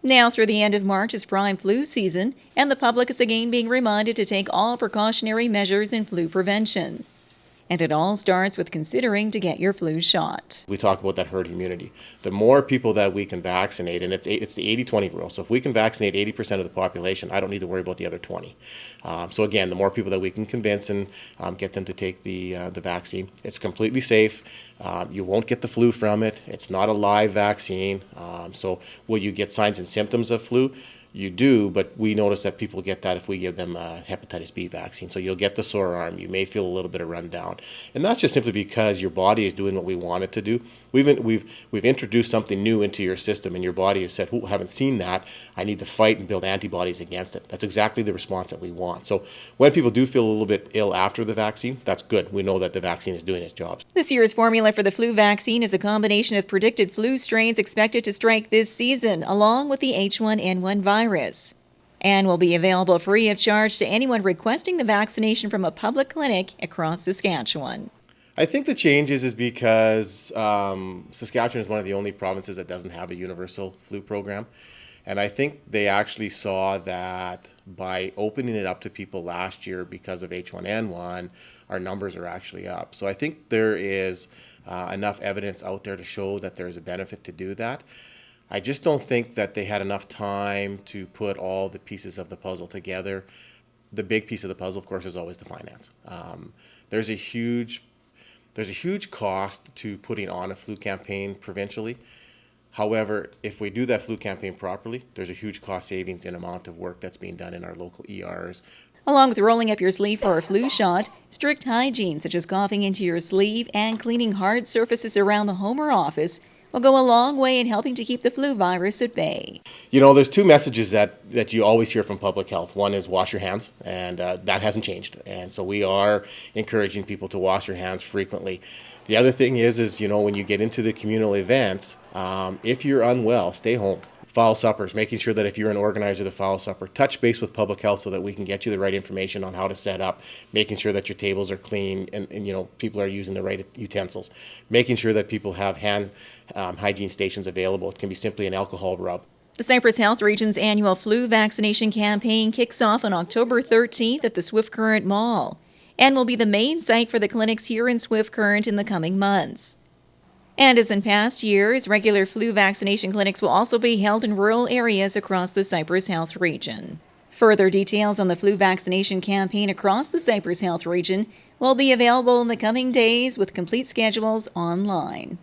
Now through the end of March is prime flu season, and the public is again being reminded to take all precautionary measures in flu prevention. And it all starts with considering to get your flu shot. We talk about that herd immunity. The more people that we can vaccinate, and it's the 80-20 rule. So if we can vaccinate 80% of the population, I don't need to worry about the other 20. So again, the more people that we can convince and get them to take the vaccine, it's completely safe. You won't get the flu from it. It's not a live vaccine. So will you get signs and symptoms of flu? You do, but we notice that people get that if we give them a hepatitis B vaccine. So you'll get the sore arm. You may feel a little bit of rundown, and that's just simply because your body is doing what we want it to do. We've introduced something new into your system, and your body has said, "Oh, haven't seen that. I need to fight and build antibodies against it." That's exactly the response that we want. So when people do feel a little bit ill after the vaccine, that's good. We know that the vaccine is doing its job. This year's formula for the flu vaccine is a combination of predicted flu strains expected to strike this season, along with the H1N1 virus, and will be available free of charge to anyone requesting the vaccination from a public clinic across Saskatchewan. I think the change is because Saskatchewan is one of the only provinces that doesn't have a universal flu program. And I think they actually saw that by opening it up to people last year because of H1N1, our numbers are actually up. So I think there is enough evidence out there to show that there's a benefit to do that. I just don't think that they had enough time to put all the pieces of the puzzle together. The big piece of the puzzle, of course, is always the finance. There's a huge cost to putting on a flu campaign provincially. However, if we do that flu campaign properly, there's a huge cost savings in amount of work that's being done in our local ERs. Along with rolling up your sleeve for a flu shot, strict hygiene such as coughing into your sleeve and cleaning hard surfaces around the home or office will go a long way in helping to keep the flu virus at bay. You know, there's two messages that you always hear from public health. One is wash your hands, and that hasn't changed. And so we are encouraging people to wash your hands frequently. The other thing is you know, when you get into the communal events, if you're unwell, stay home. Fowl suppers, making sure that if you're an organizer of the fowl supper, touch base with public health so that we can get you the right information on how to set up, making sure that your tables are clean and you know, people are using the right utensils, making sure that people have hand hygiene stations available. It can be simply an alcohol rub. The Cypress Health Region's annual flu vaccination campaign kicks off on October 13th at the Swift Current Mall and will be the main site for the clinics here in Swift Current in the coming months. And as in past years, regular flu vaccination clinics will also be held in rural areas across the Cypress Health region. Further details on the flu vaccination campaign across the Cypress Health region will be available in the coming days with complete schedules online.